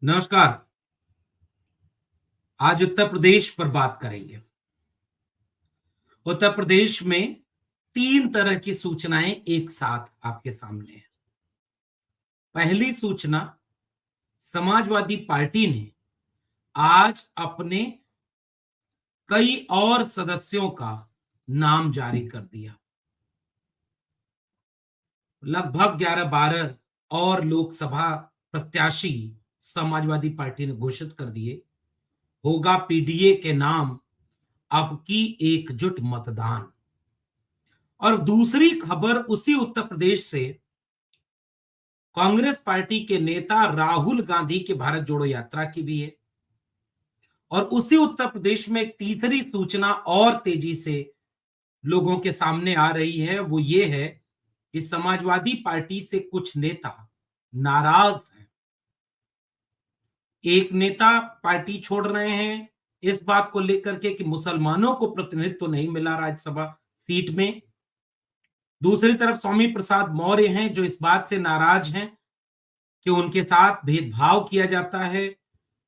नमस्कार। आज उत्तर प्रदेश पर बात करेंगे। उत्तर प्रदेश में 3 तरह की सूचनाएं एक साथ आपके सामने हैं। पहली सूचना, समाजवादी पार्टी ने आज अपने कई और सदस्यों का नाम जारी कर दिया। लगभग 11-12 और लोकसभा प्रत्याशी समाजवादी पार्टी ने घोषित कर दिए। होगा पीडीए के नाम अब की एकजुट मतदान। और दूसरी खबर उसी उत्तर प्रदेश से, कांग्रेस पार्टी के नेता राहुल गांधी के भारत जोड़ो यात्रा की भी है। और उसी उत्तर प्रदेश में एक तीसरी सूचना और तेजी से लोगों के सामने आ रही है, वो ये है कि समाजवादी पार्टी से कुछ नेता नाराज हैं। एक नेता पार्टी छोड़ रहे हैं इस बात को लेकर के कि मुसलमानों को प्रतिनिधित्व नहीं मिला राज्यसभा सीट में। दूसरी तरफ स्वामी प्रसाद मौर्य हैं जो इस बात से नाराज हैं कि उनके साथ भेदभाव किया जाता है,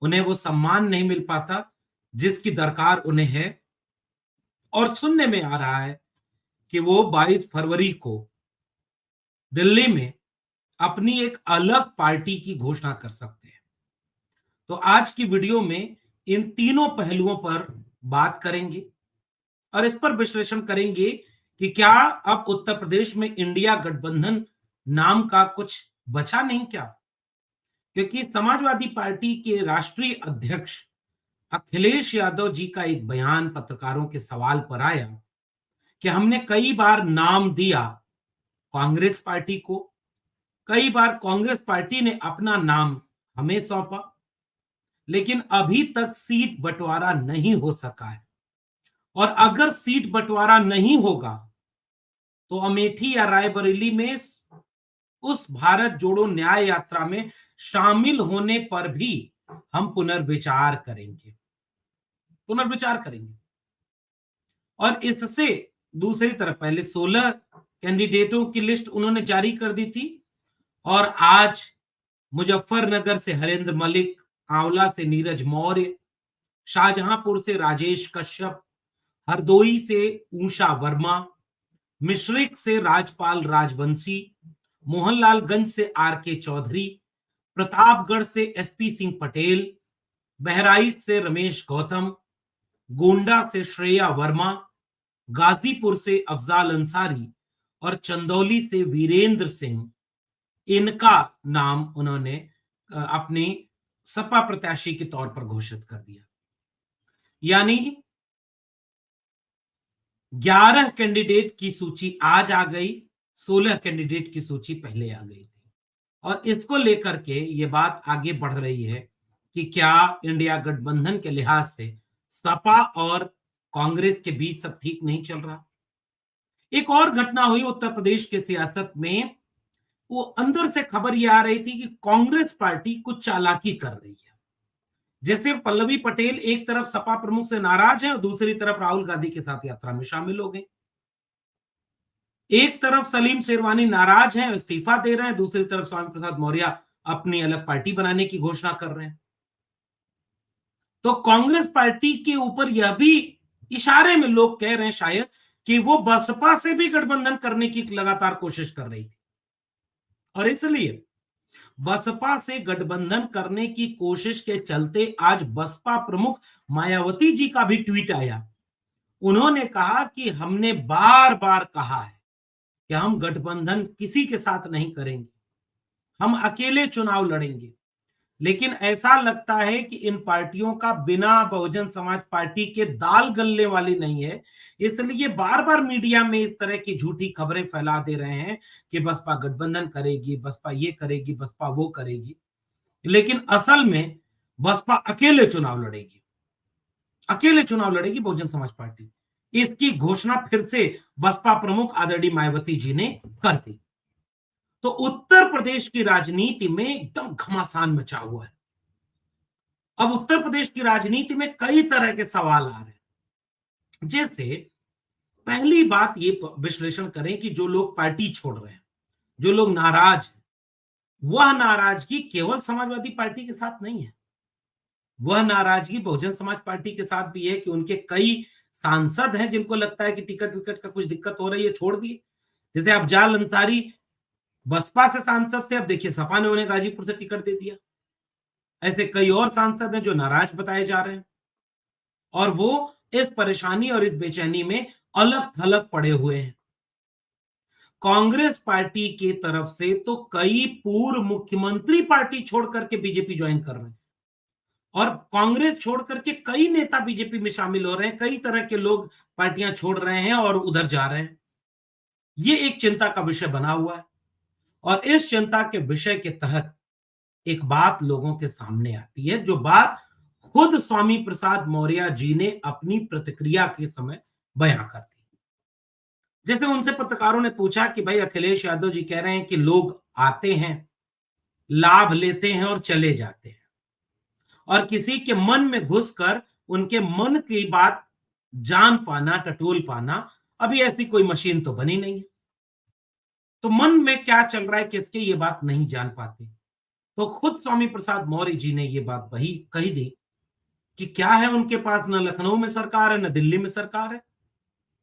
उन्हें वो सम्मान नहीं मिल पाता जिसकी दरकार उन्हें है। और सुनने में आ रहा है कि वो 22 फरवरी को दिल्ली में अपनी एक अलग पार्टी की घोषणा कर सकते हैं। तो आज की वीडियो में इन तीनों पहलुओं पर बात करेंगे और इस पर विश्लेषण करेंगे कि क्या अब उत्तर प्रदेश में इंडिया गठबंधन नाम का कुछ बचा नहीं क्या? क्योंकि समाजवादी पार्टी के राष्ट्रीय अध्यक्ष अखिलेश यादव जी का एक बयान पत्रकारों के सवाल पर आया कि हमने कई बार नाम दिया कांग्रेस पार्टी को, कई बार कांग्रेस पार्टी ने अपना नाम हमें सौंपा, लेकिन अभी तक सीट बंटवारा नहीं हो सका है। और अगर सीट बंटवारा नहीं होगा तो अमेठी या रायबरेली में उस भारत जोड़ो न्याय यात्रा में शामिल होने पर भी हम पुनर्विचार करेंगे। और इससे दूसरी तरफ पहले 16 कैंडिडेटों की लिस्ट उन्होंने जारी कर दी थी और आज मुजफ्फरनगर से हरेंद्र मलिक, आंवला से नीरज मौर्य, शाहजहांपुर से राजेश कश्यप, हरदोई से ऊषा वर्मा, मिश्रिक से राजपाल राजवंशी, मोहनलालगंज से आर.के. चौधरी, प्रतापगढ़ से एसपी सिंह पटेल, बहराइच से रमेश गौतम, गोंडा से श्रेया वर्मा, गाजीपुर से अफजाल अंसारी और चंदौली से वीरेंद्र सिंह, इनका नाम उन्होंने अपनी सपा प्रत्याशी के तौर पर घोषित कर दिया। यानी 11 कैंडिडेट की सूची आज आ गई, 16 कैंडिडेट की सूची पहले आ गई थी। और इसको लेकर के ये बात आगे बढ़ रही है कि क्या इंडिया गठबंधन के लिहाज से सपा और कांग्रेस के बीच सब ठीक नहीं चल रहा। एक और घटना हुई उत्तर प्रदेश के सियासत में, वो अंदर से खबर ये आ रही थी कि कांग्रेस पार्टी कुछ चालाकी कर रही है। जैसे पल्लवी पटेल एक तरफ सपा प्रमुख से नाराज है और दूसरी तरफ राहुल गांधी के साथ यात्रा में शामिल हो गए। एक तरफ सलीम शेरवानी नाराज हैं, इस्तीफा दे रहे हैं, दूसरी तरफ स्वामी प्रसाद मौर्य अपनी अलग पार्टी बनाने की घोषणा कर रहे हैं। तो कांग्रेस पार्टी के ऊपर यह भी इशारे में लोग कह रहे हैं शायद कि वो बसपा से भी गठबंधन करने की लगातार कोशिश कर रही थी। और इसलिए बसपा से गठबंधन करने की कोशिश के चलते आज बसपा प्रमुख मायावती जी का भी ट्वीट आया। उन्होंने कहा कि हमने बार बार कहा है कि हम गठबंधन किसी के साथ नहीं करेंगे, हम अकेले चुनाव लड़ेंगे। लेकिन ऐसा लगता है कि इन पार्टियों का बिना बहुजन समाज पार्टी के दाल गलने वाली नहीं है, इसलिए बार बार मीडिया में इस तरह की झूठी खबरें फैला दे रहे हैं कि बसपा गठबंधन करेगी, बसपा ये करेगी, बसपा वो करेगी। लेकिन असल में बसपा अकेले चुनाव लड़ेगी बहुजन समाज पार्टी। इसकी घोषणा फिर से बसपा प्रमुख आदरणीय मायावती जी ने कर दी। तो उत्तर प्रदेश की राजनीति में एकदम घमासान मचा हुआ है। अब उत्तर प्रदेश की राजनीति में कई तरह के सवाल आ रहे हैं। जैसे पहली बात ये विश्लेषण करें कि जो लोग पार्टी छोड़ रहे हैं, जो लोग नाराज हैं, वह नाराजगी केवल समाजवादी पार्टी के साथ नहीं है, वह नाराजगी बहुजन समाज पार्टी के साथ भी है कि उनके कई सांसद हैं जिनको लगता है कि टिकट विकट का कुछ दिक्कत हो रही है, छोड़ दिए। जैसे अफजाल अंसारी बसपा से सांसद थे, अब देखिए सपा ने उन्हें गाजीपुर से टिकट दे दिया। ऐसे कई और सांसद हैं जो नाराज बताए जा रहे हैं और वो इस परेशानी और इस बेचैनी में अलग थलग पड़े हुए हैं। कांग्रेस पार्टी की तरफ से तो कई पूर्व मुख्यमंत्री पार्टी छोड़ करके बीजेपी ज्वाइन कर रहे हैं और कांग्रेस छोड़ करके कई नेता बीजेपी में शामिल हो रहे हैं, कई तरह के लोग पार्टियां छोड़ रहे हैं और उधर जा रहे हैं। ये एक चिंता का विषय बना हुआ है और इस चिंता के विषय के तहत एक बात लोगों के सामने आती है, जो बात खुद स्वामी प्रसाद मौर्य जी ने अपनी प्रतिक्रिया के समय बयां कर दी। जैसे उनसे पत्रकारों ने पूछा कि भाई अखिलेश यादव जी कह रहे हैं कि लोग आते हैं, लाभ लेते हैं और चले जाते हैं और किसी के मन में घुसकर उनके मन की बात जान पाना, टटोल पाना, अभी ऐसी कोई मशीन तो बनी नहीं है। तो मन में क्या चल रहा है किसके, ये बात नहीं जान पाते। तो खुद स्वामी प्रसाद मौर्य जी ने ये बात वही कही दी कि क्या है उनके पास, न लखनऊ में सरकार है, न दिल्ली में सरकार है,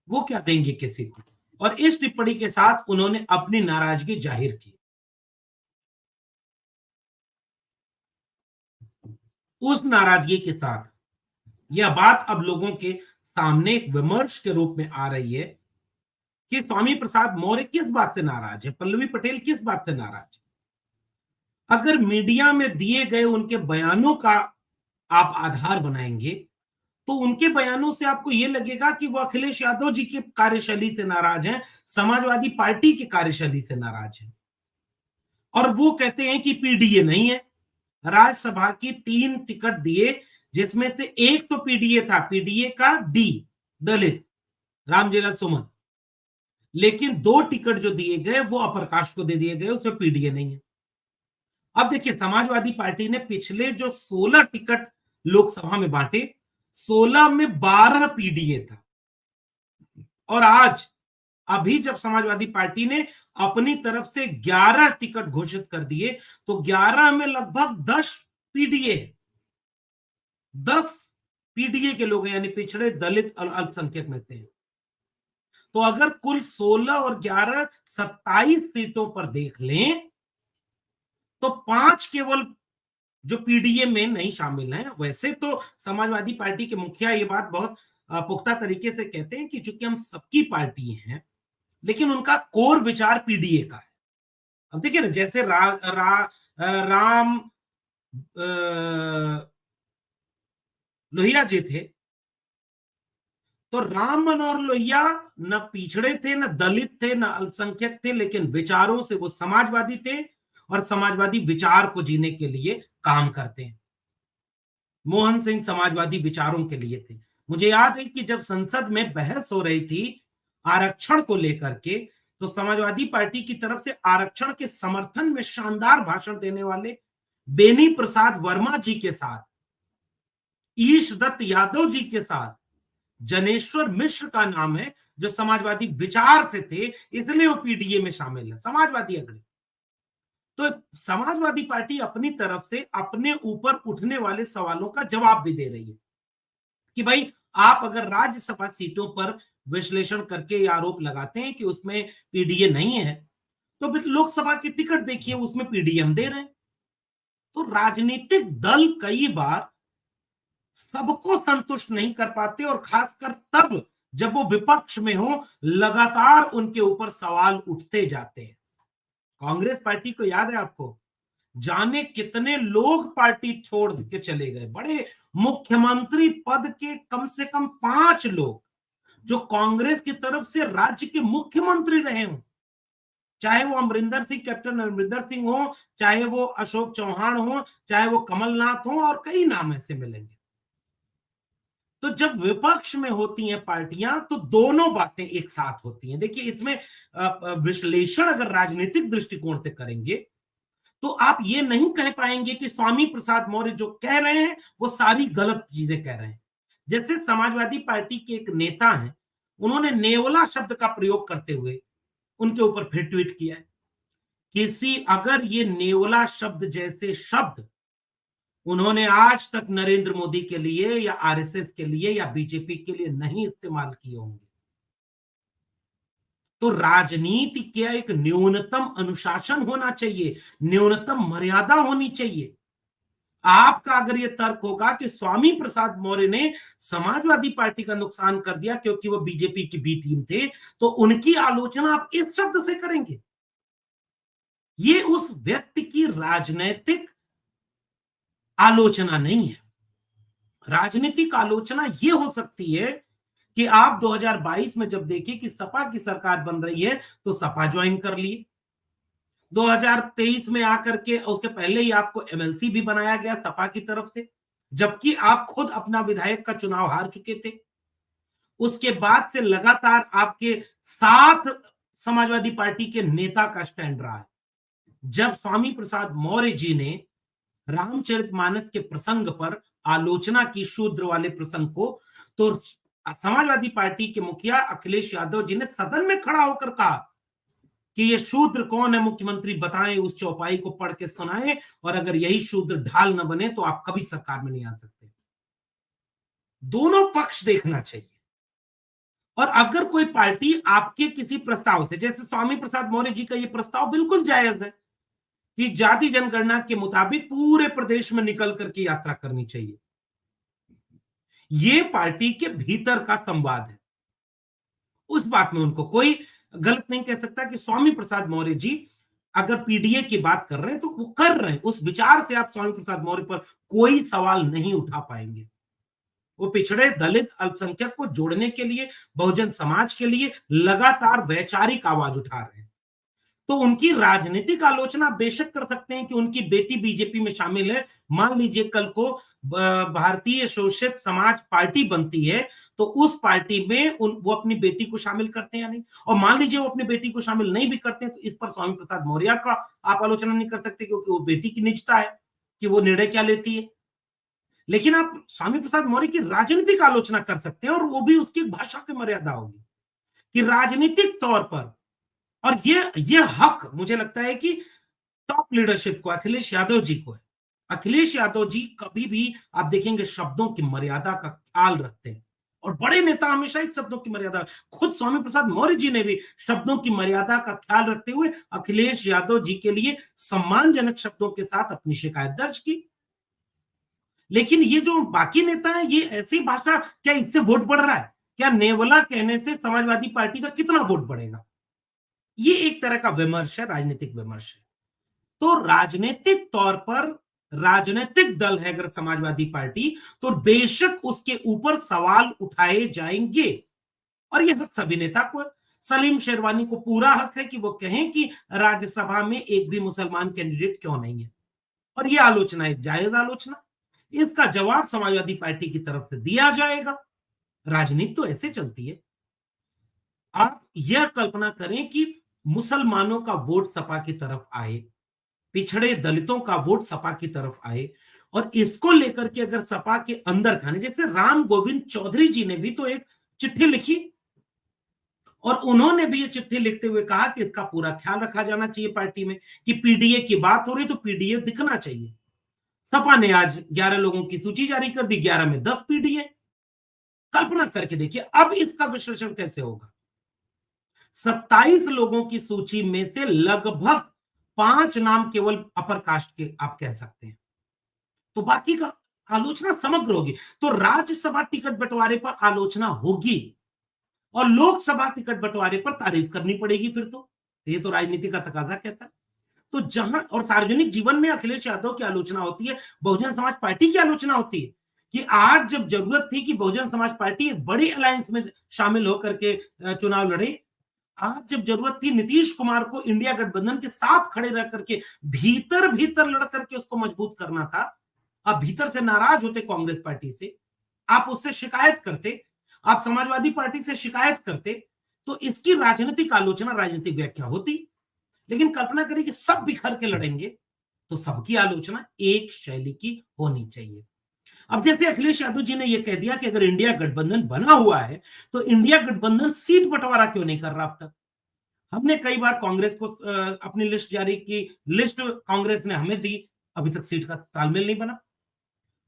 वो क्या देंगे किसी को। और इस टिप्पणी के साथ उन्होंने अपनी नाराजगी जाहिर की। उस नाराजगी के साथ यह बात अब लोगों के सामने एक विमर्श के रूप में आ रही है कि स्वामी प्रसाद मौर्य किस बात से नाराज है, पल्लवी पटेल किस बात से नाराज है। अगर मीडिया में दिए गए उनके बयानों का आप आधार बनाएंगे तो उनके बयानों से आपको यह लगेगा कि वो अखिलेश यादव जी की कार्यशैली से नाराज हैं, समाजवादी पार्टी की कार्यशैली से नाराज हैं। और वो कहते हैं कि पीडीए नहीं है। राज्यसभा की 3 टिकट दिए, जिसमें से एक तो पीडीए था, पीडीए का डी दलित रामजीलाल सुमन, लेकिन 2 टिकट जो दिए गए वो अप्रकाश को दे दिए गए, उसमें पीडीए नहीं है। अब देखिए समाजवादी पार्टी ने पिछले जो 16 टिकट लोकसभा में बांटे, 16 में 12 पीडीए था और आज अभी जब समाजवादी पार्टी ने अपनी तरफ से 11 टिकट घोषित कर दिए तो 11 में लगभग 10 पीडीए, 10 पीडीए के लोग हैं, यानी पिछड़े दलित और अल्पसंख्यक में से। तो अगर कुल 16 और 11 27 सीटों पर देख लें तो 5 केवल जो पीडीए में नहीं शामिल हैं। वैसे तो समाजवादी पार्टी के मुखिया ये बात बहुत पुख्ता तरीके से कहते हैं कि चूंकि हम सबकी पार्टी हैं, लेकिन उनका कोर विचार पीडीए का है। अब देखिए ना, जैसे राम लोहिया जी थे, तो राम मनोहर लोहिया न पिछड़े थे, न दलित थे, न अल्पसंख्यक थे, लेकिन विचारों से वो समाजवादी थे और समाजवादी विचार को जीने के लिए काम करते हैं। मोहन सिंह समाजवादी विचारों के लिए थे। मुझे याद है कि जब संसद में बहस हो रही थी आरक्षण को लेकर के, तो समाजवादी पार्टी की तरफ से आरक्षण के समर्थन में शानदार भाषण देने वाले बेनी प्रसाद वर्मा जी के साथ, ईश दत्त यादव जी के साथ जनेश्वर मिश्र का नाम है, जो समाजवादी विचार से थे, इसलिए वो पीडीए में शामिल है, समाजवादी अग्रणी। तो समाजवादी पार्टी अपनी तरफ से अपने ऊपर उठने वाले सवालों का जवाब भी दे रही है कि भाई आप अगर राज्यसभा सीटों पर विश्लेषण करके आरोप लगाते हैं कि उसमें पीडीए नहीं है, तो फिर लोकसभा की टिकट देखिए, उसमें पीडीए हम दे रहे हैं। तो राजनीतिक दल कई बार सबको संतुष्ट नहीं कर पाते और खासकर तब जब वो विपक्ष में हो, लगातार उनके ऊपर सवाल उठते जाते हैं। कांग्रेस पार्टी को याद है आपको, जाने कितने लोग पार्टी छोड़ के चले गए, बड़े मुख्यमंत्री पद के कम से कम 5 लोग जो कांग्रेस की तरफ से राज्य के मुख्यमंत्री रहे हों, चाहे वो अमरिंदर सिंह, कैप्टन अमरिंदर सिंह हो, चाहे वो अशोक चौहान हो, चाहे वो कमलनाथ हो, और कई नाम ऐसे मिलेंगे। तो जब विपक्ष में होती हैं पार्टियां तो दोनों बातें एक साथ होती हैं। देखिए इसमें विश्लेषण अगर राजनीतिक दृष्टिकोण से करेंगे तो आप ये नहीं कह पाएंगे कि स्वामी प्रसाद मौर्य जो कह रहे हैं वो सारी गलत चीजें कह रहे हैं। जैसे समाजवादी पार्टी के एक नेता हैं, उन्होंने नेवला शब्द का प्रयोग करते हुए उनके ऊपर फिर ट्वीट किया है किसी अगर ये नेवला शब्द जैसे शब्द उन्होंने आज तक नरेंद्र मोदी के लिए या आरएसएस के लिए या बीजेपी के लिए नहीं इस्तेमाल किए होंगे। तो राजनीति क्या एक न्यूनतम अनुशासन होना चाहिए, न्यूनतम मर्यादा होनी चाहिए। आपका अगर ये तर्क होगा कि स्वामी प्रसाद मौर्य ने समाजवादी पार्टी का नुकसान कर दिया क्योंकि वो बीजेपी की बी टीम थे, तो उनकी आलोचना आप इस शब्द से करेंगे। ये उस व्यक्ति की राजनैतिक आलोचना नहीं है। राजनीतिक आलोचना ये हो सकती है कि आप 2022 में जब देखिए कि सपा की सरकार बन रही है तो सपा ज्वाइन कर लिए। 2023 में आकर के उसके पहले ही आपको एमएलसी भी बनाया गया सपा की तरफ से, जबकि आप खुद अपना विधायक का चुनाव हार चुके थे। उसके बाद से लगातार आपके साथ समाजवादी पार्टी के नेता का स्टैंड रहा है। जब स्वामी प्रसाद मौर्य जी ने रामचरितमानस के प्रसंग पर आलोचना की शूद्र वाले प्रसंग को, तो समाजवादी पार्टी के मुखिया अखिलेश यादव जी ने सदन में खड़ा होकर कहा कि ये शूद्र कौन है, मुख्यमंत्री बताएं, उस चौपाई को पढ़ के सुनाएं, और अगर यही शूद्र ढाल न बने तो आप कभी सरकार में नहीं आ सकते। दोनों पक्ष देखना चाहिए। और अगर कोई पार्टी आपके किसी प्रस्ताव से, जैसे स्वामी प्रसाद मौर्य जी का ये प्रस्ताव बिल्कुल जायज है कि जाति जनगणना के मुताबिक पूरे प्रदेश में निकल करके यात्रा करनी चाहिए, ये पार्टी के भीतर का संवाद है। उस बात में उनको कोई गलत नहीं कह सकता कि स्वामी प्रसाद मौर्य जी अगर पीडीए की बात कर रहे हैं तो वो कर रहे हैं। उस विचार से आप स्वामी प्रसाद मौर्य पर कोई सवाल नहीं उठा पाएंगे। वो पिछड़े दलित अल्पसंख्यक को जोड़ने के लिए, बहुजन समाज के लिए लगातार वैचारिक आवाज उठा रहे हैं। तो उनकी राजनीतिक आलोचना बेशक कर सकते हैं कि उनकी बेटी बीजेपी में शामिल है। मान लीजिए कल को भारतीय शोषित समाज पार्टी बनती है तो उस पार्टी में वो अपनी बेटी को शामिल करते हैं या नहीं, और मान लीजिए वो अपनी बेटी को शामिल नहीं भी करते हैं तो इस पर स्वामी प्रसाद मौर्य का आप आलोचना नहीं कर सकते, क्योंकि वो बेटी की निजता है कि वो निर्णय क्या लेती है। लेकिन आप स्वामी प्रसाद मौर्य की राजनीतिक आलोचना कर सकते हैं, और वो भी उसकी भाषा की मर्यादा होगी कि राजनीतिक तौर पर। और ये हक मुझे लगता है कि टॉप लीडरशिप को, अखिलेश यादव जी को है। अखिलेश यादव जी कभी भी आप देखेंगे शब्दों की मर्यादा का ख्याल रखते हैं, और बड़े नेता हमेशा इस शब्दों की मर्यादा, खुद स्वामी प्रसाद मौर्य जी ने भी शब्दों की मर्यादा का ख्याल रखते हुए अखिलेश यादव जी के लिए सम्मानजनक शब्दों के साथ अपनी शिकायत दर्ज की। लेकिन ये जो बाकी नेता है, ये ऐसी भाषा, क्या इससे वोट बढ़ रहा है? क्या नेवला कहने से समाजवादी पार्टी का कितना वोट बढ़ेगा? ये एक तरह का विमर्श है, राजनीतिक विमर्श है। तो राजनीतिक तौर पर राजनीतिक दल है अगर समाजवादी पार्टी, तो बेशक उसके ऊपर सवाल उठाए जाएंगे, और यह हक सभी नेता को है। सलीम शेरवानी को पूरा हक है कि वो कहें कि राज्यसभा में एक भी मुसलमान कैंडिडेट क्यों नहीं है, और यह आलोचना एक जायज आलोचना। इसका जवाब समाजवादी पार्टी की तरफ से दिया जाएगा। राजनीति तो ऐसे चलती है। आप यह कल्पना करें कि मुसलमानों का वोट सपा की तरफ आए, पिछड़े दलितों का वोट सपा की तरफ आए, और इसको लेकर के अगर सपा के अंदर खाने, जैसे राम गोविंद चौधरी जी ने भी तो एक चिट्ठी लिखी, और उन्होंने भी ये चिट्ठी लिखते हुए कहा कि इसका पूरा ख्याल रखा जाना चाहिए पार्टी में, कि पीडीए की बात हो रही तो पीडीए दिखना चाहिए। सपा ने आज 11 लोगों की सूची जारी कर दी, 11 में 10 पीडीए। कल्पना करके देखिए अब इसका विश्लेषण कैसे होगा। 27 लोगों की सूची में से लगभग 5 नाम केवल अपर कास्ट के आप कह सकते हैं, तो बाकी का आलोचना समग्र होगी। तो राज्यसभा टिकट बंटवारे पर आलोचना होगी, और लोकसभा टिकट बंटवारे पर तारीफ करनी पड़ेगी फिर तो। ये तो राजनीति का तकाजा कहता है। तो जहां और सार्वजनिक जीवन में अखिलेश यादव की आलोचना होती है, बहुजन समाज पार्टी की आलोचना होती है कि आज जब जरूरत थी कि बहुजन समाज पार्टी एक बड़ी अलायंस में शामिल होकर के चुनाव लड़े, आज जब जरूरत थी नीतीश कुमार को इंडिया गठबंधन के साथ खड़े रह करके भीतर भीतर लड़ करके उसको मजबूत करना था, आप भीतर से नाराज होते कांग्रेस पार्टी से, आप उससे शिकायत करते, आप समाजवादी पार्टी से शिकायत करते, तो इसकी राजनीतिक आलोचना, राजनीतिक व्याख्या होती। लेकिन कल्पना करिए कि सब बिखर के लड़ेंगे, तो सबकी आलोचना एक शैली की होनी चाहिए। अब जैसे अखिलेश यादव जी ने यह कह दिया कि अगर इंडिया गठबंधन बना हुआ है तो इंडिया गठबंधन सीट बंटवारा क्यों नहीं कर रहा अब तक? हमने कई बार कांग्रेस को अपनी लिस्ट जारी की, लिस्ट कांग्रेस ने हमें दी, अभी तक सीट का तालमेल नहीं बना।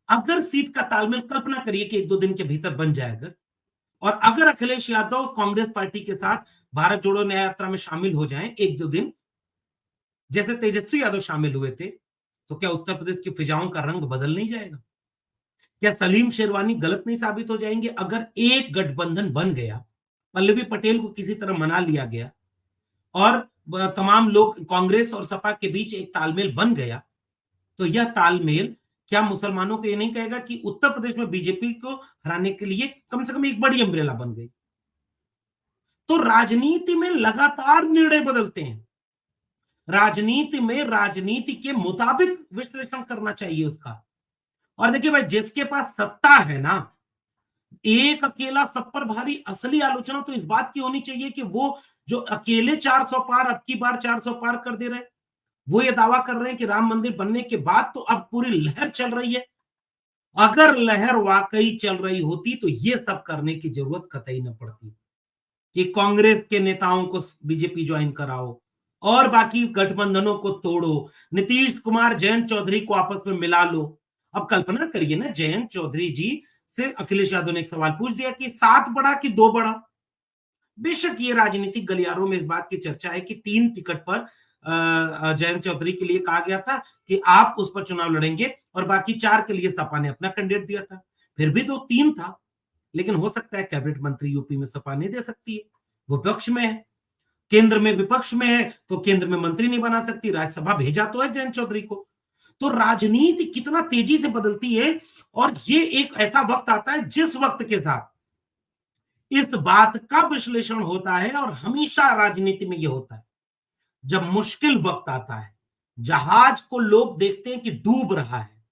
अगर सीट का तालमेल, कल्पना करिए कि 1-2 दिन के भीतर बन जाए अगर, और अगर अखिलेश यादव कांग्रेस पार्टी के साथ भारत जोड़ो न्याय यात्रा में शामिल हो जाएं 1-2 दिन, जैसे तेजस्वी यादव शामिल हुए थे, तो क्या उत्तर प्रदेश की फिजाओं का रंग बदल नहीं जाएगा? क्या सलीम शेरवानी गलत नहीं साबित हो जाएंगे? अगर एक गठबंधन बन गया, पल्लवी पटेल को किसी तरह मना लिया गया और तमाम लोग, कांग्रेस और सपा के बीच एक तालमेल बन गया, तो यह तालमेल क्या मुसलमानों को ये नहीं कहेगा कि उत्तर प्रदेश में बीजेपी को हराने के लिए कम से कम एक बड़ी अम्ब्रेला बन गई? तो राजनीति में लगातार निर्णय बदलते हैं। राजनीति में राजनीति के मुताबिक विश्लेषण करना चाहिए उसका। और देखिए भाई, जिसके पास सत्ता है ना, एक अकेला सब पर भारी, असली आलोचना तो इस बात की होनी चाहिए कि वो जो अकेले 400 पार, अब की बार 400 पार कर दे रहे हैं, वो ये दावा कर रहे हैं कि राम मंदिर बनने के बाद तो अब पूरी लहर चल रही है। अगर लहर वाकई चल रही होती तो ये सब करने की जरूरत कतई न पड़ती कि कांग्रेस के नेताओं को बीजेपी ज्वाइन कराओ और बाकी गठबंधनों को तोड़ो, नीतीश कुमार जयंत चौधरी को आपस में मिला लो। अब कल्पना करिए ना, जयंत चौधरी जी से अखिलेश यादव ने एक सवाल पूछ दिया कि 7 बड़ा कि 2 बड़ा? बेशक ये राजनीतिक गलियारों में इस बात की चर्चा है कि 3 टिकट पर जयंत चौधरी के लिए कहा गया था कि आप उस पर चुनाव लड़ेंगे और बाकी 4 के लिए सपा ने अपना कैंडिडेट दिया था। फिर भी तो 3 था, लेकिन हो सकता है कैबिनेट मंत्री यूपी में सपा नहीं दे सकती है, वो विपक्ष में है। केंद्र में विपक्ष में है तो केंद्र में मंत्री नहीं बना सकती, राज्यसभा भेजा तो है जयंत चौधरी को। तो राजनीति कितना तेजी से बदलती है, और ये एक ऐसा वक्त आता है जिस वक्त के साथ इस बात का विश्लेषण होता है, और हमेशा राजनीति में ये होता है, जब मुश्किल वक्त आता है, जहाज को लोग देखते हैं कि डूब रहा है,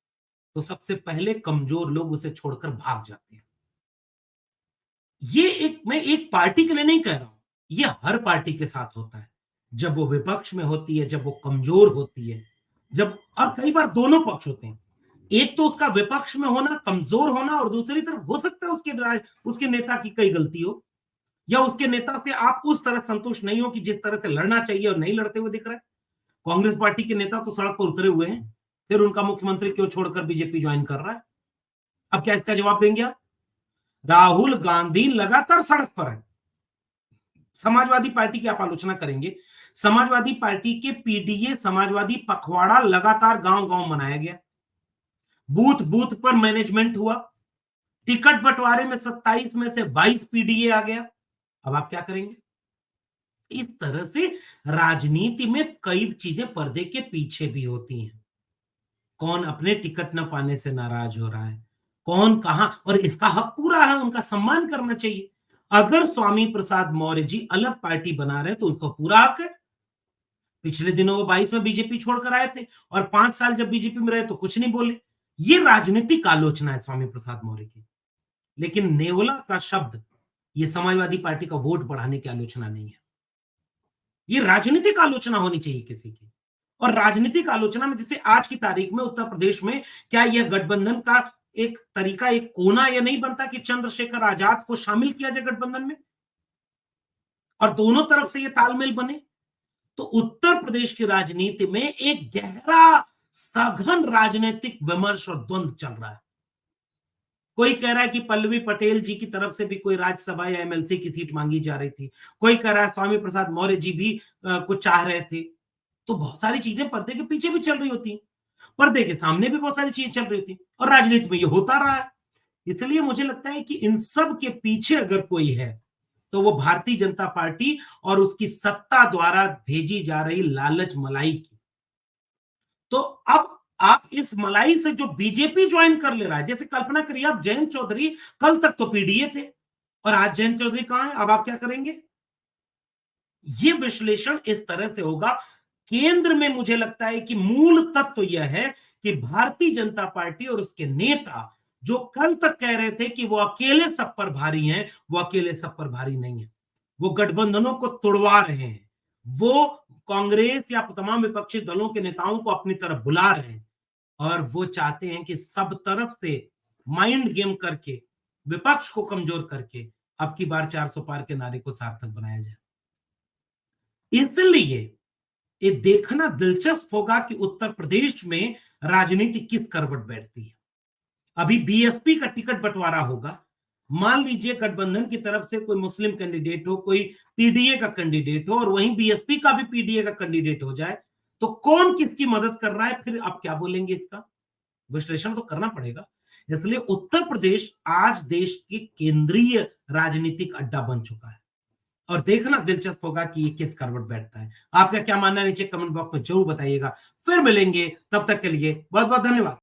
तो सबसे पहले कमजोर लोग उसे छोड़कर भाग जाते हैं। ये एक, मैं एक पार्टी के लिए नहीं कह रहा हूं, ये हर पार्टी के साथ होता है। जब वो विपक्ष में होती है, जब वो कमजोर होती है, जब, और कई बार दोनों पक्ष होते हैं, एक तो उसका विपक्ष में होना, कमजोर होना, और दूसरी तरफ हो सकता है उसके नेता की कई गलती हो, या उसके नेता से आप उस तरह संतुष्ट नहीं हो कि जिस तरह से लड़ना चाहिए और नहीं लड़ते हुए दिख रहा है। कांग्रेस पार्टी के नेता तो सड़क पर उतरे हुए हैं, फिर उनका मुख्यमंत्री क्यों छोड़कर बीजेपी ज्वाइन कर रहा है? अब क्या इसका जवाब देंगे आप? राहुल गांधी लगातार सड़क पर है। समाजवादी पार्टी की आप आलोचना करेंगे, समाजवादी पार्टी के पीडीए समाजवादी पखवाड़ा लगातार गांव गांव मनाया गया, बूथ बूथ पर मैनेजमेंट हुआ, टिकट बंटवारे में 27 में से 22 पीडीए आ गया। अब आप क्या करेंगे? इस तरह से राजनीति में कई चीजें पर्दे के पीछे भी होती हैं। कौन अपने टिकट न पाने से नाराज हो रहा है, कौन कहां, और इसका हक पूरा है, उनका सम्मान करना चाहिए। अगर स्वामी प्रसाद मौर्य जी अलग पार्टी बना रहे तो उनको पूरा हक है। पिछले दिनों वो 22 में बीजेपी छोड़कर आए थे, और 5 साल जब बीजेपी में रहे तो कुछ नहीं बोले। ये राजनीतिक आलोचना है स्वामी प्रसाद मौर्य की। लेकिन नेवला का शब्द, ये समाजवादी पार्टी का वोट बढ़ाने की आलोचना नहीं है, ये राजनीतिक आलोचना होनी चाहिए किसी की। और राजनीतिक आलोचना में, जैसे आज की तारीख में उत्तर प्रदेश में, क्या यह गठबंधन का एक तरीका, एक कोना यह नहीं बनता कि चंद्रशेखर आजाद को शामिल किया जाए गठबंधन में और दोनों तरफ से यह तालमेल बने? तो उत्तर प्रदेश की राजनीति में एक गहरा सघन राजनीतिक विमर्श और द्वंद्व चल रहा है। कोई कह रहा है कि पल्लवी पटेल जी की तरफ से भी कोई राज्यसभा या एमएलसी की सीट मांगी जा रही थी, कोई कह रहा है स्वामी प्रसाद मौर्य जी भी कुछ चाह रहे थे। तो बहुत सारी चीजें पर्दे के पीछे भी चल रही होती हैं, पर्दे के सामने भी बहुत सारी चीजें चल रही होती हैं, और राजनीति में ये होता रहा है। इसलिए मुझे लगता है कि इन सब के पीछे अगर कोई है, तो वो भारतीय जनता पार्टी और उसकी सत्ता द्वारा भेजी जा रही लालच मलाई की। तो अब आप इस मलाई से जो बीजेपी ज्वाइन कर ले रहा है, जैसे कल्पना करिए आप, जयंत चौधरी कल तक तो पीडीए थे और आज जयंत चौधरी कहां है? अब आप क्या करेंगे? ये विश्लेषण इस तरह से होगा। केंद्र में मुझे लगता है कि मूल तत्व तो यह है कि भारतीय जनता पार्टी और उसके नेता जो कल तक कह रहे थे कि वो अकेले सब पर भारी हैं, वो अकेले सब पर भारी नहीं है। वो गठबंधनों को तोड़वा रहे हैं, वो कांग्रेस या तमाम विपक्षी दलों के नेताओं को अपनी तरफ बुला रहे हैं, और वो चाहते हैं कि सब तरफ से माइंड गेम करके, विपक्ष को कमजोर करके अब की बार 400 पार के नारे को सार्थक बनाया जाए। इसलिए ये देखना दिलचस्प होगा कि उत्तर प्रदेश में राजनीति किस करवट बैठती है। अभी बीएसपी का टिकट बंटवारा होगा। मान लीजिए गठबंधन की तरफ से कोई मुस्लिम कैंडिडेट हो, कोई पीडीए का कैंडिडेट हो और वहीं बीएसपी का भी पीडीए का कैंडिडेट हो जाए, तो कौन किसकी मदद कर रहा है, फिर आप क्या बोलेंगे? इसका विश्लेषण तो करना पड़ेगा। इसलिए उत्तर प्रदेश आज देश के केंद्रीय राजनीतिक अड्डा बन चुका है और देखना दिलचस्प होगा कि ये किस करवट बैठता है। आपका क्या मानना है नीचे कमेंट बॉक्स में जरूर बताइएगा। फिर मिलेंगे, तब तक के लिए बहुत बहुत धन्यवाद।